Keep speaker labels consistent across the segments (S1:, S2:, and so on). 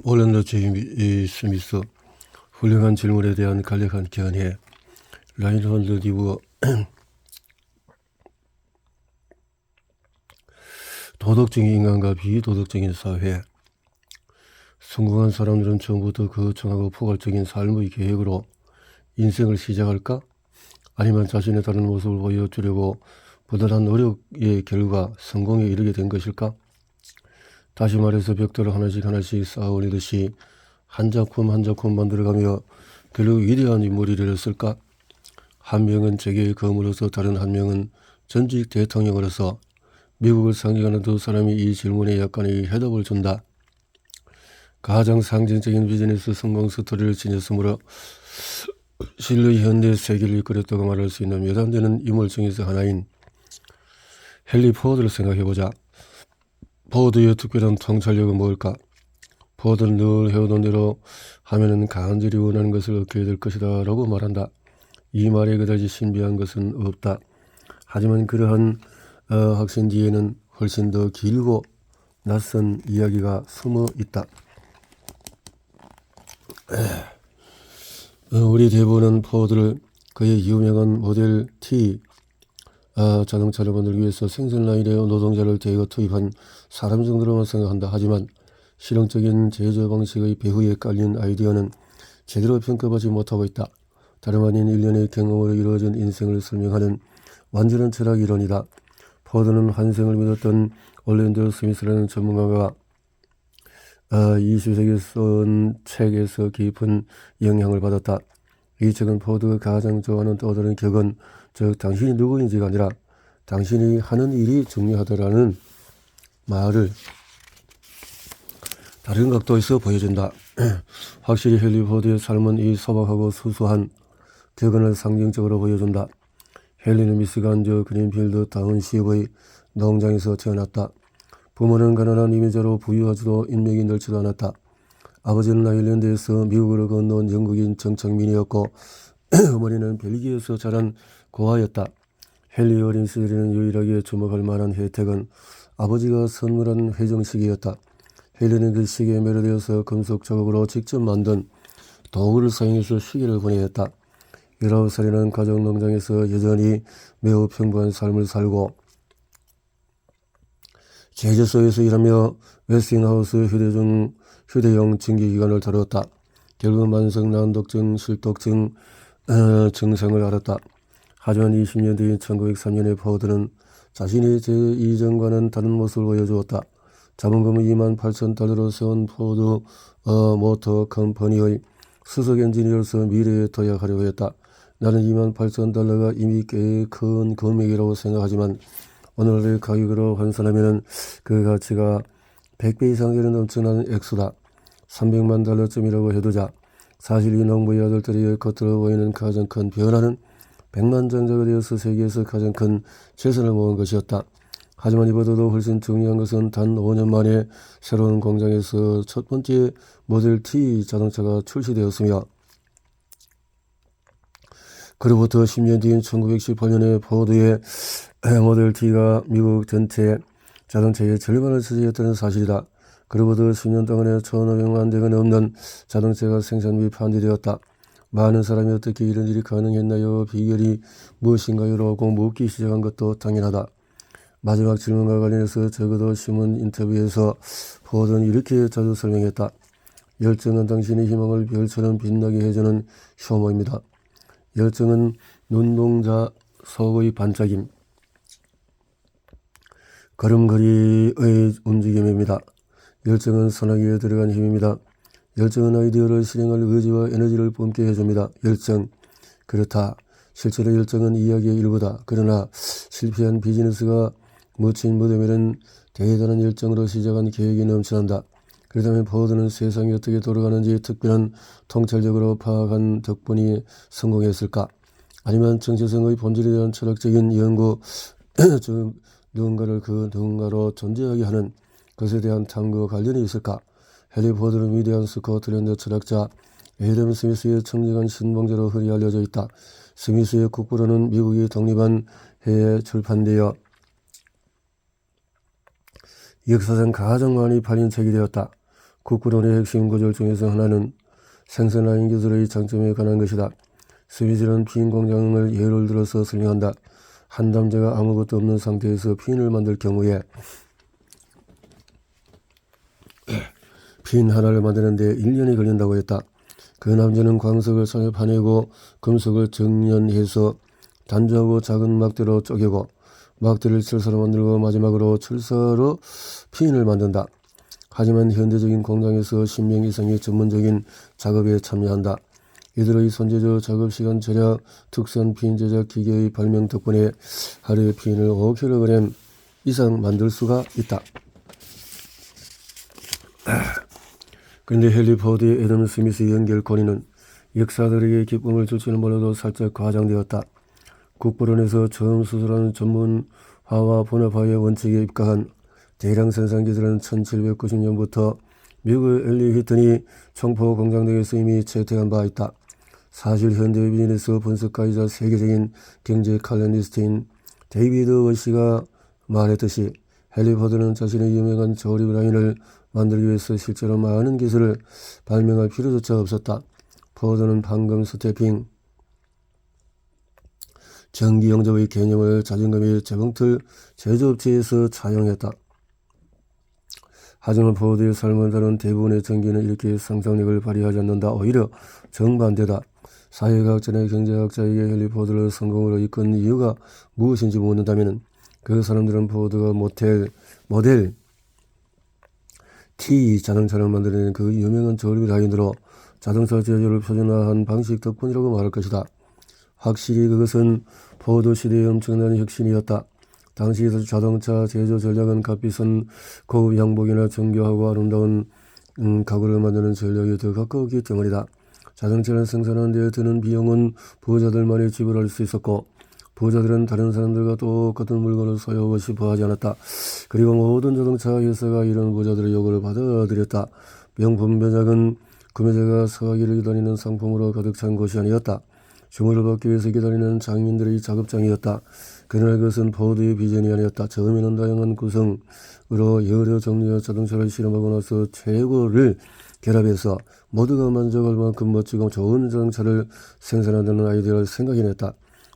S1: 올랜도 제이 스미스 훌륭한 질문에 대한 간략한 견해. 라인홀드 리브 도덕적인 인간과 비도덕적인 사회. 성공한 사람들은 처음부터 거창하고 포괄적인 삶의 계획으로 인생을 시작할까? 아니면 자신의 다른 모습을 보여주려고 부단한 노력의 결과 성공에 이르게 된 것일까? 다시 말해서 벽돌을 하나씩 쌓아 올리듯이 한 작품 한 작품 만들어가며 결국 위대한 인물이 되었을까? 한 명은 재계의 검으로서 다른 한 명은 전직 대통령으로서 미국을 상징하는 두 사람이 이 질문에 약간의 해답을 준다. 가장 상징적인 비즈니스 성공 스토리를 지녔으므로 실의 현대 세계를 이끌었다고 말할 수 있는 몇 안 되는 인물 중에서 하나인 헨리 포드를 생각해보자. 포드의 특별한 통찰력은 뭘까? 포드는 늘 해오던 대로 하면은 간절히 원하는 것을 얻게 될 것이다 라고 말한다. 이 말에 그다지 신비한 것은 없다. 하지만 그러한 확신 뒤에는 훨씬 더 길고 낯선 이야기가 숨어 있다. 우리 대부분은 포드를 그의 유명한 모델 T 자동차를 만들기 위해서 생산 라인에 노동자를 대거 투입한 사람 정도로만 생각한다. 하지만 실용적인 제조 방식의 배후에 깔린 아이디어는 제대로 평가받지 못하고 있다. 다름 아닌 일련의 경험으로 이루어진 인생을 설명하는 완전한 철학 이론이다. 포드는 환생을 믿었던 올랜도 스미스라는 전문가가 20세기에 쓴 책에서 깊은 영향을 받았다. 이 책은 포드가 가장 좋아하는 또 다른 격은 즉 당신이 누구인지가 아니라 당신이 하는 일이 중요하다라는 말을 다른 각도에서 보여준다. 확실히 헨리 포드의 삶은 이 소박하고 수수한 격언을 상징적으로 보여준다. 헨리는 미시간주 그린필드 타운십의 농장에서 태어났다. 부모는 가난한 이민자로 부유하지도 인맥이 넓지도 않았다. 아버지는 아일랜드에서 미국으로 건너온 영국인 정착민이었고 어머니는 벨기에에서 자란 고아였다. 헨리 어린 시절에는 유일하게 주목할 만한 혜택은 아버지가 선물한 회정시계였다. 헨리는 그 시계에 매료되어서 금속 자국으로 직접 만든 도구를 사용해서 시계를 보내었다. 19살에는 가정농장에서 여전히 매우 평범한 삶을 살고 제조소에서 일하며 웨스팅하우스 휴대용 증기기관을 다루었다. 결국 만성 난독증, 실독증 증상을 앓았다. 하지만 20년 뒤인 1903년에 포드는 자신의 이전과는 다른 모습을 보여주었다. 자본금을 $28,000로 세운 포드 모터 컴퍼니의 수석 엔지니어로서 미래에 도약하려고 했다. 나는 $28,000가 이미 꽤 큰 금액이라고 생각하지만 오늘의 가격으로 환산하면 그 가치가 100배 이상 되는 엄청난 액수다. $300만 쯤이라고 해두자. 사실 이 농부의 아들들이 겉으로 보이는 가장 큰 변화는 100만 장자가 되어서 세계에서 가장 큰 재산을 모은 것이었다. 하지만 이보다도 훨씬 중요한 것은 단 5년 만에 새로운 공장에서 첫 번째 모델 T 자동차가 출시되었으며 그로부터 10년 뒤인 1918년에 포드의 모델 T가 미국 전체 자동차의 절반을 차지했다는 사실이다. 그로부터 10년 동안에 1,500만 대가 넘는 자동차가 생산 및 판매되었다. 많은 사람이 어떻게 이런 일이 가능했나요? 비결이 무엇인가요? 라고 묻기 시작한 것도 당연하다. 마지막 질문과 관련해서 적어도 신문 인터뷰에서 포드는 이렇게 자주 설명했다. 열정은 당신의 희망을 별처럼 빛나게 해주는 효모입니다. 열정은 눈동자 속의 반짝임, 걸음걸이의 움직임입니다. 열정은 소나기에 들어간 힘입니다. 열정은 아이디어를 실행할 의지와 에너지를 뿜게 해줍니다. 열정. 그렇다. 실제로 열정은 이야기의 일부다. 그러나 실패한 비즈니스가 묻힌 무덤에는 대단한 열정으로 시작한 계획이 넘쳐난다. 그렇다면 포드는 세상이 어떻게 돌아가는지 특별한 통찰력으로 파악한 덕분에 성공했을까? 아니면 정체성의 본질에 대한 철학적인 연구, 즉 누군가를 그 누군가로 존재하게 하는 것에 대한 탐구와 관련이 있을까? 헨리 포드는 위대한 스코틀랜드 철학자 에덤 스미스의 청정한 신봉자로 흔히 알려져 있다. 스미스의 국부론은 미국이 독립한 해에 출판되어 역사상 가장 많이 팔린 책이 되었다. 국부론의 핵심 구절 중에서 하나는 생산라인 기술의 장점에 관한 것이다. 스미스는 핀 공장을 예를 들어서 설명한다. 한 남자가 아무것도 없는 상태에서 핀을 만들 경우에 핀 하나를 만드는데 1년이 걸린다고 했다. 그 남자는 광석을 산에 파내고 금속을 정련해서 단조하고 작은 막대로 쪼개고 막대를 철사로 만들고 마지막으로 철사로 핀을 만든다. 하지만 현대적인 공장에서 10명 이상의 전문적인 작업에 참여한다. 이들의 선제적 작업시간 절약, 특수한 핀 제작 기계의 발명 덕분에 하루에 핀을 5kg 이상 만들 수가 있다. 그런데 헨리 포드의 애덤 스미스 연결 권위는 역사들에게 기쁨을 줄지는 몰라도 살짝 과장되었다. 국부론에서 처음 수술하는 전문화와 분업화의 원칙에 입각한 대량 생산 기술은 1790년부터 미국의 엘리 히튼이 청포 공장 등에서 이미 채택한 바 있다. 사실 현대 비즈니스 분석가이자 세계적인 경제 칼럼니스트인 데이비드 워시가 말했듯이 헨리 포드는 자신의 유명한 조립 라인을 만들기 위해서 실제로 많은 기술을 발명할 필요조차 없었다. 포드는 방금 스태핑, 전기 영접의 개념을 자전거 및 재봉틀 제조업체에서 차용했다. 하지만 포드의 삶을 다룬 대부분의 전기는 이렇게 상상력을 발휘하지 않는다. 오히려 정반대다. 사회과학자나 경제학자에게 헨리 포드를 성공으로 이끈 이유가 무엇인지 묻는다면 그 사람들은 포드가 모델 T 자동차를 만드는 그 유명한 조립 라인으로 자동차 제조를 표준화한 방식 덕분이라고 말할 것이다. 확실히 그것은 포드 시대의 엄청난 혁신이었다. 당시 자동차 제조 전략은 값비싼 고급 양복이나 정교하고 아름다운 가구를 만드는 전략에 더 가까웠기 때문이다. 자동차를 생산하는 데 드는 비용은 부자들만이 지불할 수 있었고 부자들은 다른 사람들과 똑같은 물건을 소유하고 싶어 하지 않았다. 그리고 모든 자동차 회사가 이런 부자들의 요구를 받아들였다. 명품 매장은 구매자가 사가기를 기다리는 상품으로 가득 찬 곳이 아니었다. 주문을 받기 위해서 기다리는 장인들의 작업장이었다. 그러나 그것은 포드의 비전이 아니었다. 처음에는 다양한 구성으로 여러 종류의 자동차를 실험하고 나서 최고를 결합해서 모두가 만족할 만큼 멋지고 좋은 자동차를 생산한다는 아이디어를 생각해냈다.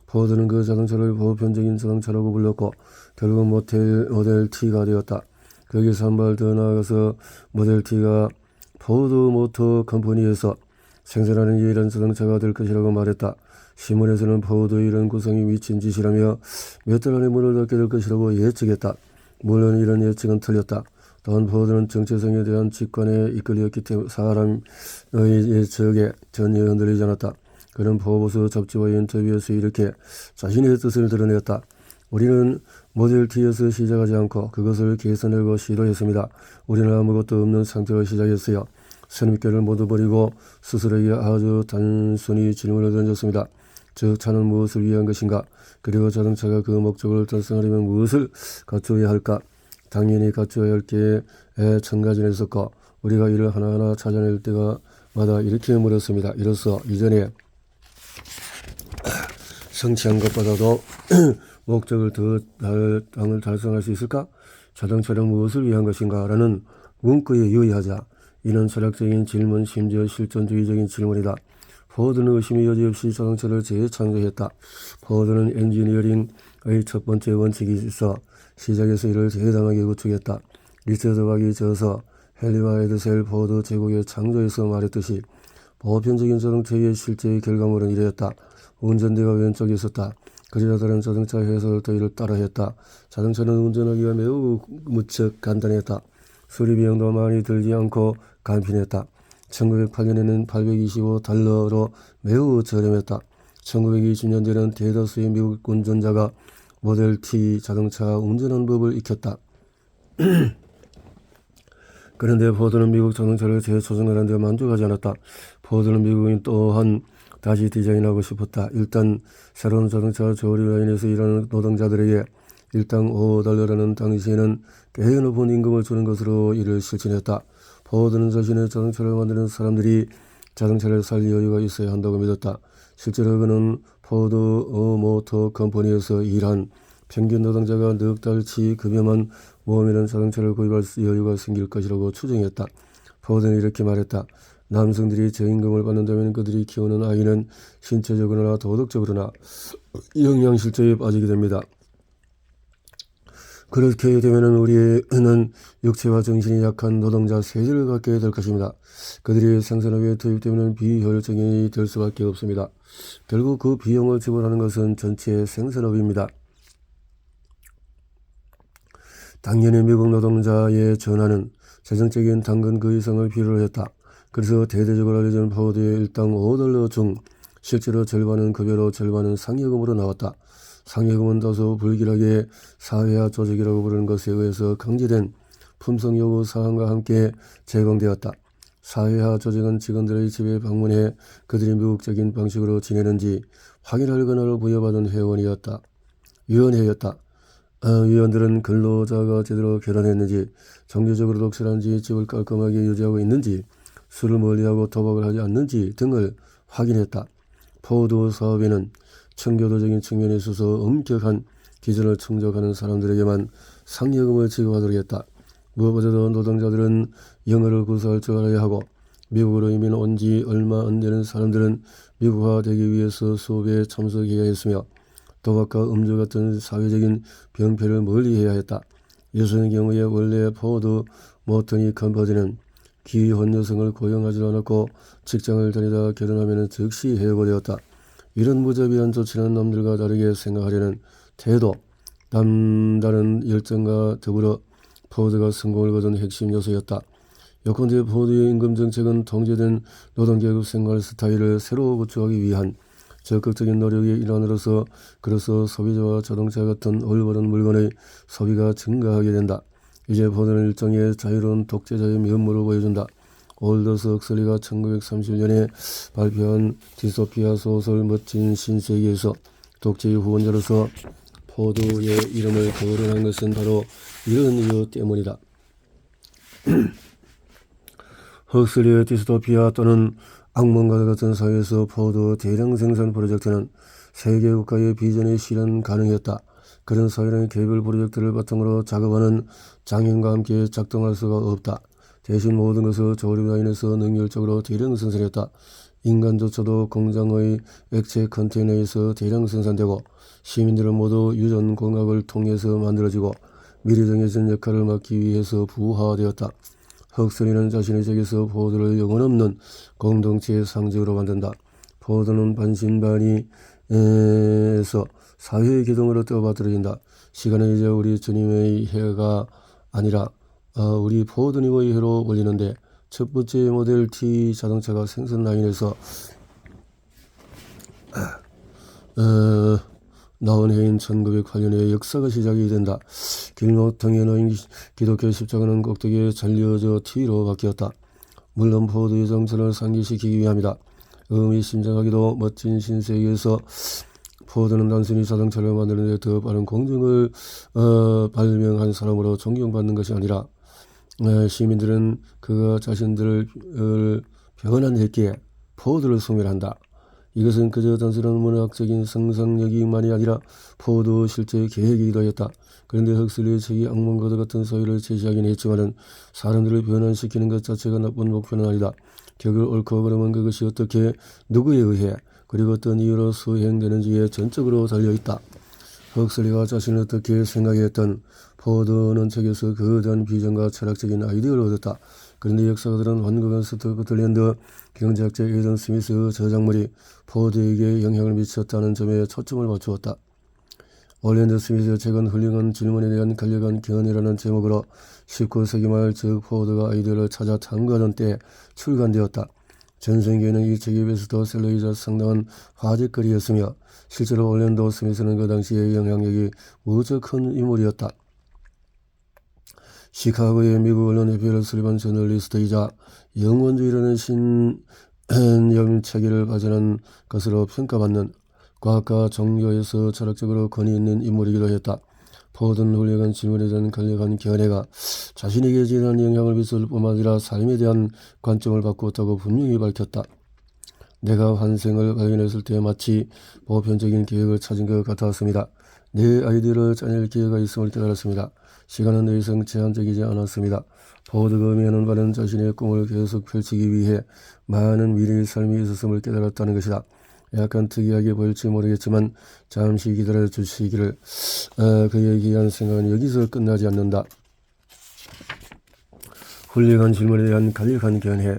S1: 포드는 그 자동차를 보편적인 자동차라고 불렀고 결국 모델 T가 되었다. 거기서 한 발 더 나아가서 모델 T가 포드 모터 컴퍼니에서 생산하는 유일한 자동차가 될 것이라고 말했다. 신문에서는 포드의 이런 구성이 미친 짓이라며 몇 달 안에 문을 닫게 될 것이라고 예측했다. 물론 이런 예측은 틀렸다. 또한 포드는 정체성에 대한 직관에 이끌렸기 때문에 사람의 예측에 전혀 흔들리지 않았다. 그는 포브스 잡지와의 인터뷰에서 이렇게 자신의 뜻을 드러냈다. 우리는 모델 T에서 시작하지 않고 그것을 개선하고 시도했습니다. 우리는 아무것도 없는 상태로 시작했어요. 선입견을 모두 버리고 스스로에게 아주 단순히 질문을 던졌습니다. 저 차는 무엇을 위한 것인가? 그리고 자동차가 그 목적을 달성하려면 무엇을 갖추어야 할까? 당연히 갖추어야 할 게 1000가지는 있었고 우리가 이를 하나하나 찾아낼 때마다 이렇게 물었습니다. 이로써 이전에 성취한 것보다도 목적을 더 달성할 수 있을까? 자동차는 무엇을 위한 것인가? 라는 문구에 유의하자. 이는 철학적인 질문, 심지어 실존주의적인 질문이다. 포드는 의심의 여지 없이 자동차를 재창조했다. 포드는 엔지니어링의 첫 번째 원칙이 있어 시작에서 이를 대담하게 구축했다. 리처드 박이 저서 헨리와 에드셀 포드 제국의 창조에서 말했듯이 보편적인 자동차의 실제의 결과물은 이러했다. 운전대가 왼쪽에 있었다. 그러자 다른 자동차 회사들도 이를 따라했다. 자동차는 운전하기가 매우 무척 간단했다. 수리 비용도 많이 들지 않고 간편했다. 1908년에는 $825로 매우 저렴했다. 1920년대는 대다수의 미국 운전자가 모델 T 자동차 운전하는 법을 익혔다. 그런데 포드는 미국 자동차를 재조정하는 데 만족하지 않았다. 포드는 미국인 또한 다시 디자인하고 싶었다. 일단 새로운 자동차 조립 라인에서 일하는 노동자들에게 일당 $5라는 당시에는 꽤 높은 임금을 주는 것으로 이를 실천했다. 포드는 자신의 자동차를 만드는 사람들이 자동차를 살 여유가 있어야 한다고 믿었다. 실제로 그는 포드 모터 컴퍼니에서 일한 평균 노동자가 넉 달치 급여만 모으면 자동차를 구입할 여유가 생길 것이라고 추정했다. 포드는 이렇게 말했다. 남성들이 저임금을 받는다면 그들이 키우는 아이는 신체적으로나 도덕적으로나 영양실조에 빠지게 됩니다. 그렇게 되면 우리는 육체와 정신이 약한 노동자 세대를 갖게 될 것입니다. 그들이 생산업에 투입되면 비효율적이 될 수밖에 없습니다. 결국 그 비용을 지불하는 것은 전체 생산업입니다. 당연히 미국 노동자의 전환은 재정적인 당근 그 이상을 필요로 했다. 그래서 대대적으로 알려진 포드의 일당 $5 중 실제로 절반은 급여로 절반은 상여금으로 나왔다. 상여금은 다소 불길하게 사회화 조직이라고 부르는 것에 의해서 강제된 품성 요구 사항과 함께 제공되었다. 사회화 조직은 직원들의 집에 방문해 그들이 미국적인 방식으로 지내는지 확인할 권한을 부여받은 위원회였다. 위원들은 근로자가 제대로 결혼했는지, 정기적으로 독실한지, 집을 깔끔하게 유지하고 있는지, 술을 멀리하고 도박을 하지 않는지 등을 확인했다. 포드 사업에는 청교도적인 측면에 있어서 엄격한 기준을 충족하는 사람들에게만 상여금을 지급하도록 했다. 무엇보다도 노동자들은 영어를 구사할 줄 알아야 하고, 미국으로 이민 온 지 얼마 안 되는 사람들은 미국화되기 위해서 수업에 참석해야 했으며 도박과 음주 같은 사회적인 병폐를 멀리해야 했다. 여성의 경우에 원래 포드 모터니 컴퍼니는 기혼 여성을 고용하지 않았고 직장을 다니다 결혼하면 즉시 해고되었다. 이런 무자비한 조치는 남들과 다르게 생각하려는 태도, 남다른 열정과 더불어 포드가 성공을 거둔 핵심 요소였다. 요컨대 포드의 임금 정책은 통제된 노동계급 생활 스타일을 새로 구축하기 위한 적극적인 노력의 일환으로서 그래서 소비자와 자동차 같은 올바른 물건의 소비가 증가하게 된다. 이제 포드는 일종의 자유로운 독재자의 면모를 보여준다. 올더스 헉슬리가 1930년에 발표한 디스토피아 소설 멋진 신세계에서 독재의 후원자로서 포드의 이름을 거론한 것은 바로 이런 이유 때문이다. 헉슬리의 디스토피아 또는 악몽과 같은 사회에서 포드 대량 생산 프로젝트는 세계 국가의 비전이 실현 가능했다. 그런 사회는 개별 프로젝트를 바탕으로 작업하는 장인과 함께 작동할 수가 없다. 대신 모든 것을 조립 라인에서 능률적으로 대량 생산했다. 인간조차도 공장의 액체 컨테이너에서 대량 생산되고 시민들은 모두 유전 공학을 통해서 만들어지고 미리 정해진 역할을 맡기 위해서 부화되었다. 헉슬리는 자신의 책에서 포드를 영혼없는 공동체의 상징으로 만든다. 포드는 반신반의에서 사회의 기둥으로 떠받들어진다. 시간은 이제 우리 주님의 해가 아니라 우리 포드님의 해로 올리는데 첫 번째 모델 T 자동차가 생산 라인에서 나온 해인 1908년에 역사가 시작이 된다. 길목통에 놓인 기독교 십자가는 꼭대기에 잘려져 T로 바뀌었다. 물론 포드의 정체를 상기시키기 위함이다. 의미심장하기도 멋진 신세계에서 포드는 단순히 자동차를 만드는 데 더 빠른 공정을 발명한 사람으로 존경받는 것이 아니라 시민들은 그가 자신들을 변환했기에 포드를 소멸한다. 이것은 그저 단순한 문학적인 상상력이만이 아니라 포드 실제 계획이기도 했다. 그런데 헉슬리의 책이 악몽과도 같은 사회를 제시하긴 했지만은 사람들을 변환시키는 것 자체가 나쁜 목표는 아니다. 격을 옳고 그러면 그것이 어떻게 누구에 의해 그리고 어떤 이유로 수행되는지에 전적으로 달려있다. 헉슬리가 자신을 어떻게 생각했던 포드는 책에서 거대한 비전과 철학적인 아이디어를 얻었다. 그런데 역사가들은 완곡한 스코틀랜드 경제학자 에이던 스미스 저작물이 포드에게 영향을 미쳤다는 점에 초점을 맞추었다. 올랜드 스미스의 책은 훌륭한 질문에 대한 간략한 견해라는 제목으로 19세기 말 즉 포드가 아이디어를 찾아 탐구하던 때에 출간되었다. 전 세계에는 이 책이 베스트셀러이자 상당한 화제거리였으며 실제로 올랜드 스미스는 그 당시의 영향력이 무척 큰 인물이었다. 시카고의 미국 언론 대표를 설립한 저널리스트이자 영원주의라는 신념 체계를 발전한 것으로 평가받는 과학과 종교에서 철학적으로 권위 있는 인물이기도 했다. 포드는 훌륭한 질문에 대한 간략한 견해가 자신에게 지대한 영향을 미칠 뿐만 아니라 삶에 대한 관점을 바꾸었다고 분명히 밝혔다. 내가 환생을 발견했을 때 마치 보편적인 계획을 찾은 것 같았습니다. 내 아이디어를 짜낼 기회가 있음을 깨달았습니다. 시간은 더 이상 제한적이지 않았습니다. 포드가 의미하는 바는 자신의 꿈을 계속 펼치기 위해 많은 미래의 삶이 있었음을 깨달았다는 것이다. 약간 특이하게 보일지 모르겠지만 잠시 기다려 주시기를. 그의 귀한 생각은 여기서 끝나지 않는다. 훌륭한 질문에 대한 간략한 견해.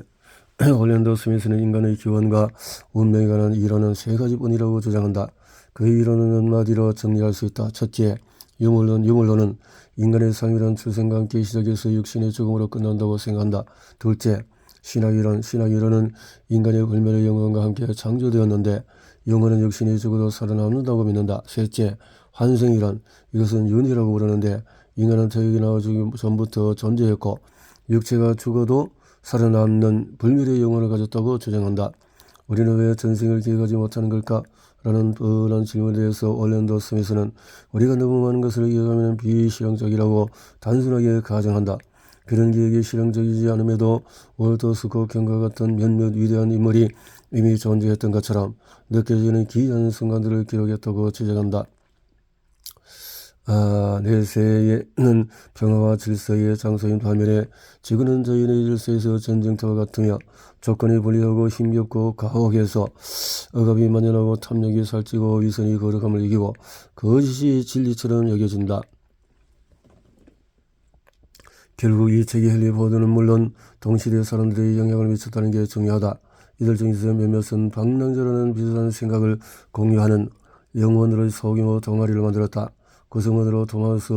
S1: 올랜도 스미스는 인간의 기원과 운명에 관한 이론은 세 가지뿐이라고 주장한다. 그 이론은 한마디로 정리할 수 있다. 첫째, 유물론은 인간의 삶이란 출생과 함께 시작해서 육신의 죽음으로 끝난다고 생각한다. 둘째, 신학이론은 인간의 불멸의 영혼과 함께 창조되었는데 영혼은 육신이 죽어도 살아남는다고 믿는다. 셋째, 환생이론, 이것은 윤회라고 부르는데 인간은 태어나기 나오기 전부터 존재했고 육체가 죽어도 살아남는 불멸의 영혼을 가졌다고 주장한다. 우리는 왜 전생을 기억하지 못하는 걸까? 라는 뻔한 질문에 대해서 올랜도 스미스는 우리가 너무 많은 것을 기억하면 비실용적이라고 단순하게 가정한다. 그런 기억이 실용적이지 않음에도 월터 스코켄과 같은 몇몇 위대한 인물이 이미 존재했던 것처럼 느껴지는 기이한 순간들을 기록했다고 지적한다. 내세에는 평화와 질서의 장소인 반면에 지구는 자연의 질서에서 전쟁터와 같으며 조건이 불리하고 힘겹고 가혹해서 억압이 만연하고 탐욕이 살찌고 위선이 거룩함을 이기고 거짓이 진리처럼 여겨진다. 결국 이 책의 헨리 포드는 물론 동시대 사람들의 영향을 미쳤다는 게 중요하다. 이들 중에서 몇몇은 방랑자라는 비슷한 생각을 공유하는 영혼들의 소규모 동아리를 만들었다. 구성원으로 토마스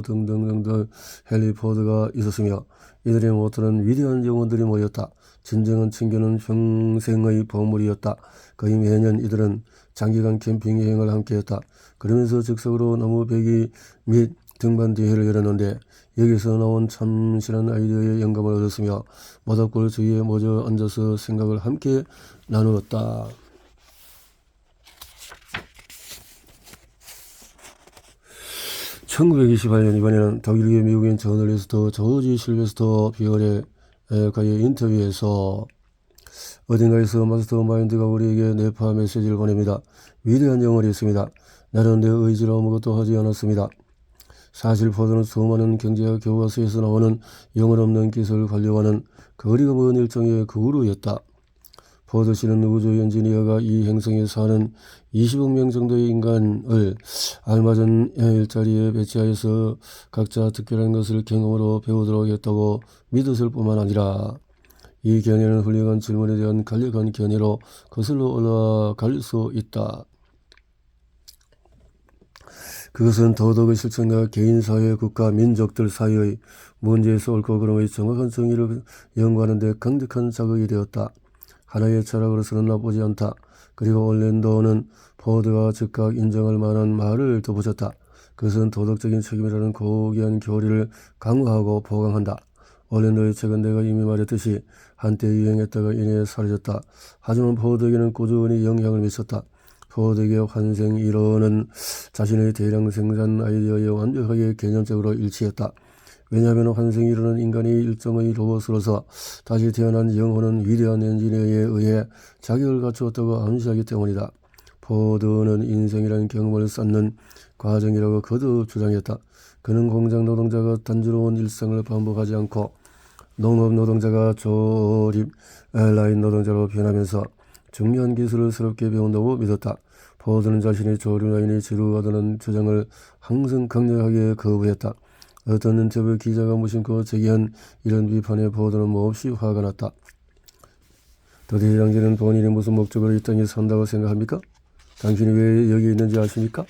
S1: 등등등등 헨리 포드가 있었으며 이들의 모토는 위대한 영혼들이 모였다. 진정한 친교는 평생의 보물이었다. 거의 매년 이들은 장기간 캠핑 여행을 함께했다. 그러면서 즉석으로 나무 배기 및 등반 대회를 열었는데 여기서 나온 참신한 아이디어에 영감을 얻었으며 모닥불 주위에 모여 앉아서 생각을 함께 나누었다. (1928년) 이번에는 독일계 미국인 저널리스트 조지 실베스터 비어레과의 인터뷰에서 어딘가에서 마스터 마인드가 우리에게 뇌파 메시지를 보냅니다. 위대한 영혼이 있습니다. 나는 내 의지로 아무것도 하지 않았습니다. 사실 포드는 수많은 경제학 교과서에서 나오는 영혼 없는 기술을 관료하는 거리가 먼 일종의 그루였다. 포드 씨는 우주 엔지니어가 이 행성에 사는 20억 명 정도의 인간을 알맞은 일자리에 배치하여서 각자 특별한 것을 경험으로 배우도록 했다고 믿었을 뿐만 아니라 이 견해는 훌륭한 질문에 대한 간략한 견해로 거슬러 올라갈 수 있다. 그것은 도덕의 실천과 개인, 사회, 국가, 민족들 사이의 문제에서 옳고 그름의 정확한 정의를 연구하는 데 강력한 자극이 되었다. 하나의 철학으로서는 나쁘지 않다. 그리고 올랜도는 포드가 즉각 인정할 만한 말을 덧붙였다. 그것은 도덕적인 책임이라는 고귀한 교리를 강화하고 보강한다. 올랜도의 책은 내가 이미 말했듯이 한때 유행했다가 이내 사라졌다. 하지만 포드에게는 꾸준히 영향을 미쳤다. 포드에게 환생 이론은 자신의 대량 생산 아이디어에 완벽하게 개념적으로 일치했다. 왜냐하면 환생 이론은 인간이 일종의 로봇으로서 다시 태어난 영혼은 위대한 엔지니어에 의해 자격을 갖추었다고 암시하기 때문이다. 포드는 인생이라는 경험을 쌓는 과정이라고 거듭 주장했다. 그는 공장 노동자가 단조로운 일상을 반복하지 않고 농업 노동자가 조립 라인 노동자로 변하면서 중요한 기술을 새롭게 배운다고 믿었다. 포드는 자신의 조립 라인이 지루하다는 주장을 항상 강력하게 거부했다. 어떤 인터뷰 기자가 무심코 제기한 이런 비판에 포드는 몹시 화가 났다. 도대체 당신은 본인이 무슨 목적으로 이 땅에 산다고 생각합니까? 당신이 왜 여기 있는지 아십니까?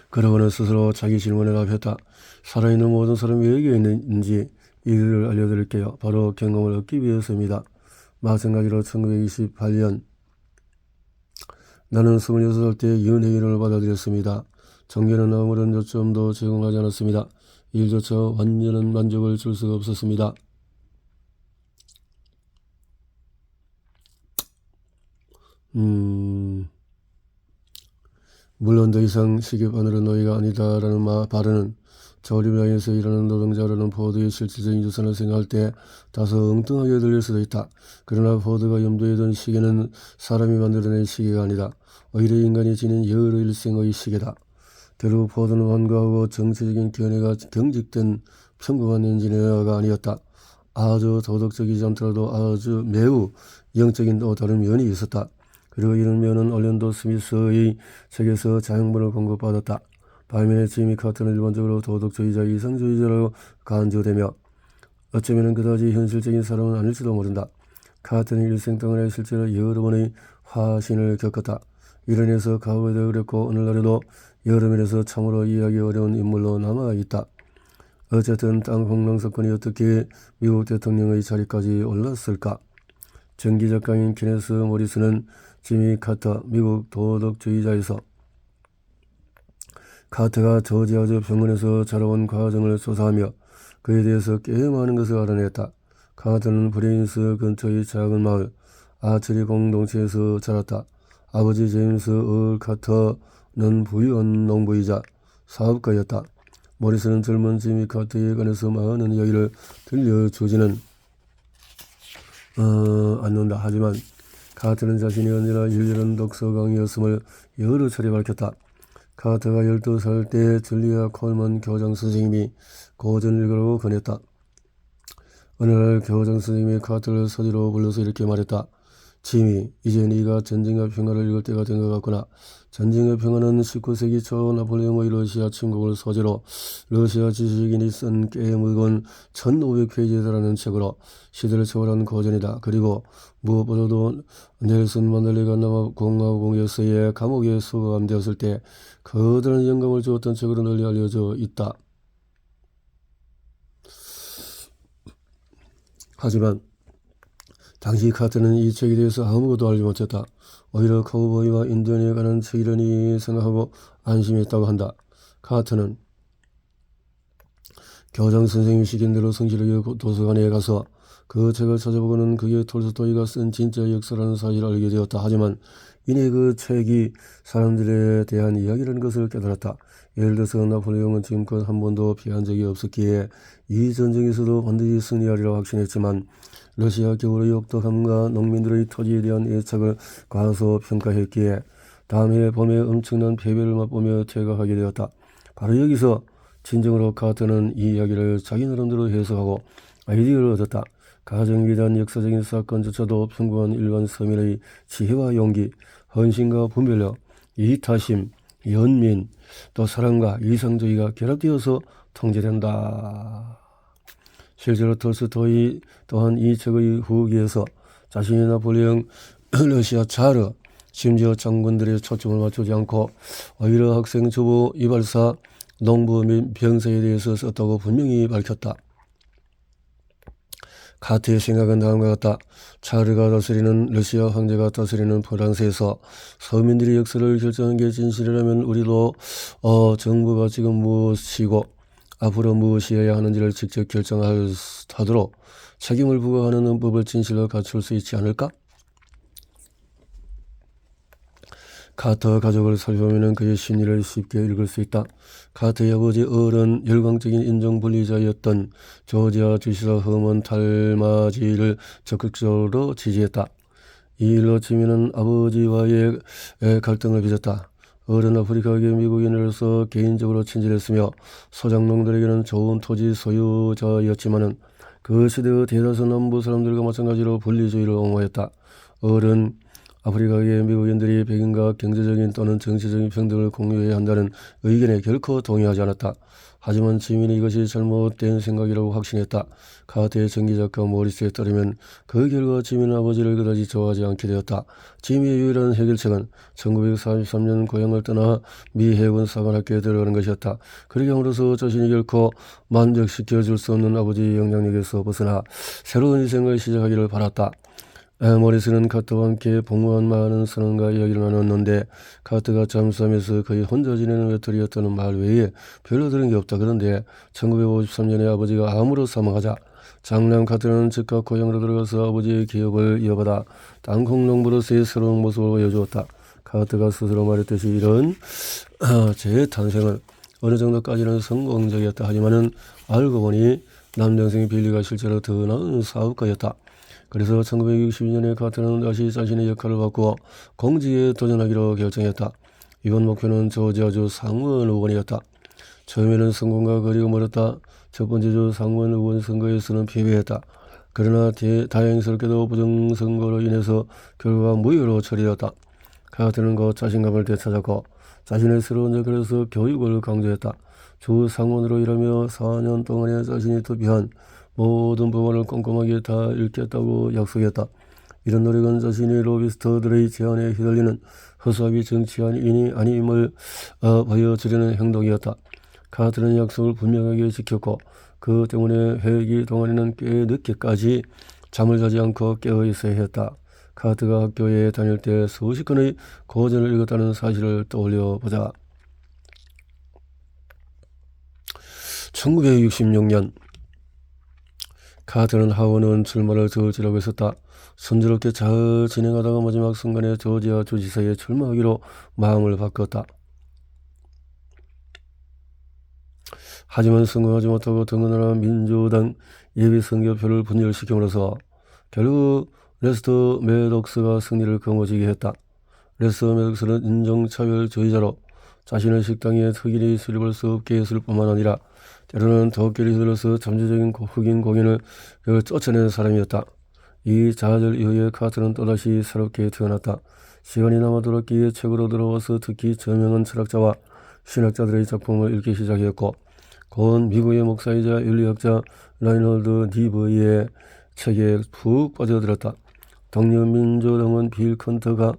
S1: 그러고는 스스로 자기 질문에 답했다. 살아있는 모든 사람이 왜 여기 있는지 이유를 알려드릴게요. 바로 경험을 얻기 위해서입니다. 마찬가지로 1928년 나는 26살 때 윤회의를 받아들였습니다. 종교는 아무런 요점도 제공하지 않았습니다. 일조차 완전한 만족을 줄 수가 없었습니다. 물론 더 이상 시계바늘은 너희가 아니다라는 발언은 조립라인에서 일하는 노동자라는 포드의 실질적인 유산을 생각할 때 다소 엉뚱하게 들릴 수도 있다. 그러나 포드가 염두에 둔 시계는 사람이 만들어낸 시계가 아니다. 오히려 인간이 지닌 여러 일생의 시계다. 대로 포드는 완고하고 정치적인 견해가 경직된 평범한 엔지니어가 아니었다. 아주 도덕적이지 않더라도 아주 매우 영적인 또 다른 면이 있었다. 그리고 이런 면은 얼른도 스미스의 책에서 자양분을 공급받았다. 반면에 지미 카터는 일반적으로 도덕주의자, 이성주의자로 간주되며 어쩌면 그다지 현실적인 사람은 아닐지도 모른다. 카터는 일생 동안에 실제로 여러 번의 화신을 겪었다. 이런 해서 과거에도 그랬고 오늘날에도 여러 면에서 참으로 이해하기 어려운 인물로 남아있다. 어쨌든 땅콩 사건이 어떻게 미국 대통령의 자리까지 올랐을까? 전기작가인 케네스 모리스는 지미 카터, 미국 도덕주의자에서 카터가 조지아주 병원에서 자라온 과정을 조사하며 그에 대해서 꽤 많은 것을 알아냈다. 카터는 브레인스 근처의 작은 마을 아처리 공동체에서 자랐다. 아버지 제임스 카터는 부유한 농부이자 사업가였다. 모리스는 젊은 지미 카터에 관해서 많은 이야기를 들려주지는 않는다. 하지만 카터는 자신이 언제나 일렬한 독서광이었음을 여러 차례 밝혔다. 카터가 12살 때 줄리아 콜먼 교장 선생님이 고전 읽으라고 권했다. 어느 날 교장 선생님이 카터를 서지로 불러서 이렇게 말했다. 지미, 이제 네가 전쟁과 평화를 읽을 때가 된 것 같구나. 전쟁과 평화는 19세기 초 나폴레옹의 러시아 침공을 소재로 러시아 지식인이 쓴 꽤 무거운 1500페이지에 달하는 책으로 시대를 초월한 고전이다. 그리고 무엇보다도 넬슨 만델레가 남아공화국에서의 감옥에 수감되었을 때 거대한 영감을 주었던 책으로 널리 알려져 있다. 하지만 당시 카터는 이 책에 대해서 아무것도 알지 못했다. 오히려 카우보이와 인디언에 관한 책이라니 생각하고 안심했다고 한다. 카터는 교장 선생님이 시킨 대로 성실하게 도서관에 가서 그 책을 찾아보고는 그게 톨스토이가 쓴 진짜 역사라는 사실을 알게 되었다. 하지만 이내 그 책이 사람들에 대한 이야기라는 것을 깨달았다. 예를 들어서 나폴레옹은 지금껏 한 번도 피한 적이 없었기에 이 전쟁에서도 반드시 승리하리라 확신했지만 러시아 겨울의 역독함과 농민들의 토지에 대한 애착을 과소평가했기에 다음해 봄에 엄청난 패배를 맛보며 퇴각하게 되었다. 바로 여기서 진정으로 카터는 이 이야기를 자기 나름대로 해석하고 아이디어를 얻었다. 가정에 대한 역사적인 사건조차도 평범한 일반 서민의 지혜와 용기, 헌신과 분별력, 이타심, 연민, 또 사랑과 이상주의가 결합되어서 통제된다. 실제로 톨스토이 또한 이 책의 후기에서 자신이 나폴레옹, 러시아 차르, 심지어 장군들의 초점을 맞추지 않고 오히려 학생 주부, 이발사, 농부 및 병사에 대해서 썼다고 분명히 밝혔다. 카터의 생각은 다음과 같다. 차르가 다스리는 러시아, 황제가 다스리는 프랑스에서 서민들의 역사를 결정하는 게 진실이라면 우리도 정부가 지금 무엇이고 앞으로 무엇이 해야 하는지를 직접 결정하도록 책임을 부과하는 헌법을 진실로 갖출 수 있지 않을까? 카터 가족을 살펴보면 그의 심리를 쉽게 읽을 수 있다. 카터의 아버지 어른 열광적인 인종분리자였던 조지아 주지사 허먼 탈마지를 적극적으로 지지했다. 이 일로 지미는 아버지와의 갈등을 빚었다. 어른 아프리카계 미국인으로서 개인적으로 친절했으며 소작농들에게는 좋은 토지 소유자였지만은 그 시대의 대다수 남부 사람들과 마찬가지로 분리주의를 옹호했다. 어른 아프리카계 미국인들이 백인과 경제적인 또는 정치적인 평등을 공유해야 한다는 의견에 결코 동의하지 않았다. 하지만 지민이 이것이 잘못된 생각이라고 확신했다. 카터의 전기작가 모리스에 따르면 그 결과 지민은 아버지를 그다지 좋아하지 않게 되었다. 지미의 유일한 해결책은 1943년 고향을 떠나 미 해군 사관학교에 들어가는 것이었다. 그렇게 함으로써 자신이 결코 만족시켜줄 수 없는 아버지의 영향력에서 벗어나 새로운 인생을 시작하기를 바랐다. 모리스는 카터와 함께 복무한 많은 선언과 이야기를 나눴는데 카터가 잠수함에서 거의 혼자 지내는 외톨이였다는 말 외에 별로 들은 게 없다. 그런데 1953년에 아버지가 암으로 사망하자 장남 카터는 즉각 고향으로 들어가서 아버지의 기업을 이어받아 땅콩 농부로서의 새로운 모습을 보여주었다. 카터가 스스로 말했듯이 이런 제 탄생은 어느 정도까지는 성공적이었다. 하지만은 알고 보니 남동생 빌리가 실제로 더 나은 사업가였다. 그래서 1962년에 카터는 다시 자신의 역할을 바꾸어 공직에 도전하기로 결정했다. 이번 목표는 조지아주 상원 의원이었다. 처음에는 성공과 거리가 멀었다. 첫 번째 주 상원 의원 선거에서는 패배했다. 그러나 다행스럽게도 부정선거로 인해서 결과가 무효로 처리되었다. 카트는 곧 자신감을 되찾았고 자신의 새로운 역할에서 교육을 강조했다. 주 상원으로 일하며 4년 동안에 자신이 투표한 모든 법안을 꼼꼼하게 다 읽겠다고 약속했다. 이런 노력은 자신이 로비스트들의 제안에 휘둘리는 허수아비 정치인이 아님을 보여주려는 행동이었다. 카트는 약속을 분명하게 지켰고 그 때문에 회기 동안에는 꽤 늦게까지 잠을 자지 않고 깨어 있어야 했다. 카트가 학교에 다닐 때 수십 건의 고전을 읽었다는 사실을 떠올려 보자. 1966년 카트는 하원은 출마를 저지라고 했었다. 순조롭게 잘 진행하다가 마지막 순간에 조지아 주지사에 출마하기로 마음을 바꿨다. 하지만 성공하지 못하고 더군다나 민주당 예비선거표를 분열시킴으로써 결국 레스터 매독스가 승리를 거머쥐게 했다. 레스터 매독스는 인종차별주의자로 자신의 식당에 흑인이 출입할 수 없게 했을 뿐만 아니라 때로는 덕결이 들어서 잠재적인 흑인 공연을 쫓아내는 사람이었다. 이 좌절 이후에 카트는 또다시 새롭게 태어났다. 시간이 남아돌았기에 책으로 들어와서 특히 저명한 철학자와 신학자들의 작품을 읽기 시작했고 곧 미국의 목사이자 윤리학자 라이놀드 니버의 책에 푹 빠져들었다. 동료 민주당원 빌 컨터가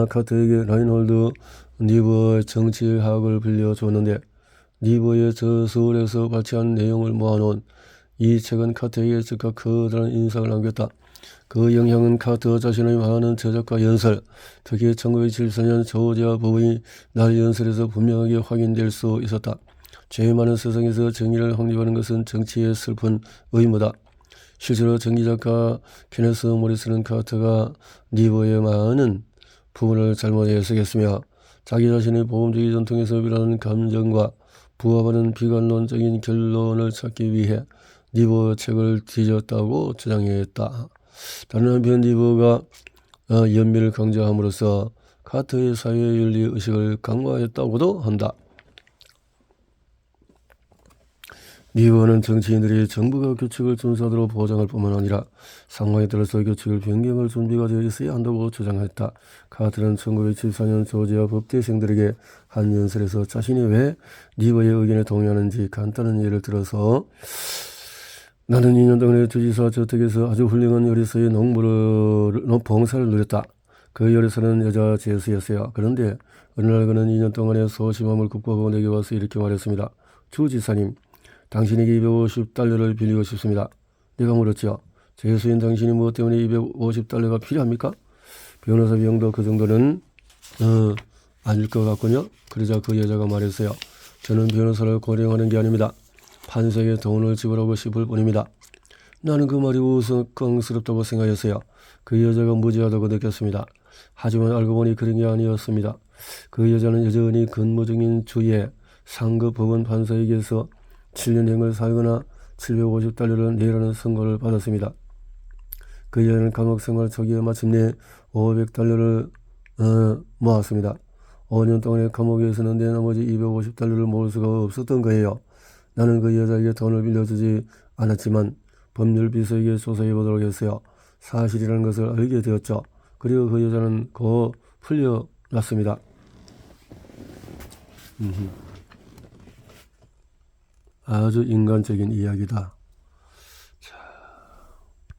S1: 카트에게 라이놀드 니버의 정치학을 빌려줬는데 니버의 저서울에서 발췌한 내용을 모아놓은 이 책은 카트에게 즉각 커다란 인상을 남겼다. 그 영향은 카트 자신의 많은 저작과 연설, 특히 1974년 조지아 법의 날 연설에서 분명하게 확인될 수 있었다. 제일 많은 세상에서 정의를 확립하는 것은 정치의 슬픈 의무다. 실제로 정기작가 케네스 모리스는 카트가 니버의 많은 부분을 잘못 해석했으며 자기 자신의 보험주의 전통에서 비롯하는 감정과 부합하는 비관론적인 결론을 찾기 위해 니버 책을 뒤졌다고 주장했다. 다른 한편 니버가 연민을 강조함으로써 카트의 사회윤리 의식을 강화했다고도 한다. 니버는 정치인들이 정부가 규칙을 준수하도록 보장할 뿐만 아니라 상황에 따라서 규칙을 변경할 준비가 되어 있어야 한다고 주장했다. 카트는 1974년 조지아 법대생들에게 한 연설에서 자신이 왜 니버의 의견에 동의하는지 간단한 예를 들어서 나는 2년 동안에 주지사 저택에서 아주 훌륭한 요리사의 봉사를 누렸다. 그 요리사는 여자 제수였어요. 그런데 어느 날 그는 2년 동안의 소심함을 극복하고 내게 와서 이렇게 말했습니다. 주지사님, 당신에게 250달러를 빌리고 싶습니다. 내가 물었죠. 제수인 당신이 무엇 때문에 250달러가 필요합니까? 변호사 비용도 그 정도는 아닐 것 같군요. 그러자 그 여자가 말했어요. 저는 변호사를 고용하는 게 아닙니다. 판사에게 돈을 지불하고 싶을 뿐입니다. 나는 그 말이 우스꽝스럽다고 생각했어요. 그 여자가 무지하다고 느꼈습니다. 하지만 알고 보니 그런 게 아니었습니다. 그 여자는 여전히 근무 중인 주의 상급 법원 판사에게서 7년형을 살거나 750달러를 내라는 선고를 받았습니다. 그 여자는 감옥 생활 초기에 마침내 500달러를 모았습니다. 5년 동안에 감옥에서는 내 나머지 250달러를 모을 수가 없었던 거예요. 나는 그 여자에게 돈을 빌려주지 않았지만 법률비서에게 조사해보도록 했어요. 사실이라는 것을 알게 되었죠. 그리고 그 여자는 곧 풀려났습니다. 아주 인간적인 이야기다.